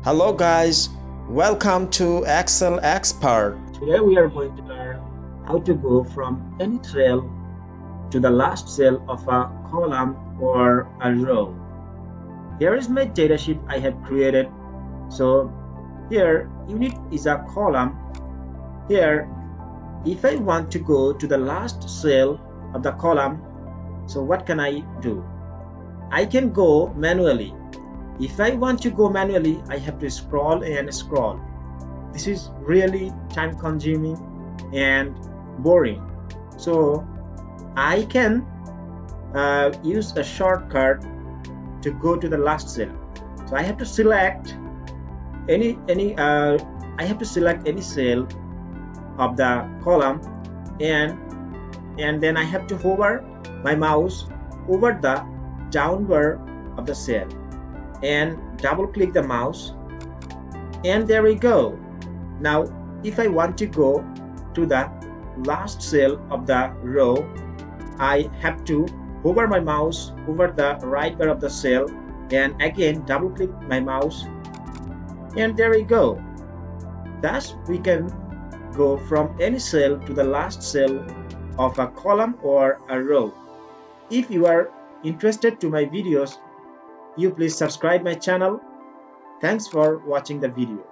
Hello guys, welcome to Excel Expert. Today we are going to learn how to go from any cell to the last cell of a column or a row. Here is my datasheet I have created. So here unit is a column. Here if I want to go to the last cell of the column, so what can I do? I can go manually. If I want to go manually, I have to scroll and scroll. This is really time consuming and boring. So I can use a shortcut to go to the last cell. So I have to select any cell of the column, and then I have to hover my mouse over the downward of the cell and double click the mouse, and there we go. Now if I want to go to the last cell of the row, I have to hover my mouse over the right bar of the cell and again double click my mouse, and there we go. Thus we can go from any cell to the last cell of a column or a row. If you are interested to my videos, you please subscribe my channel. Thanks for watching the video.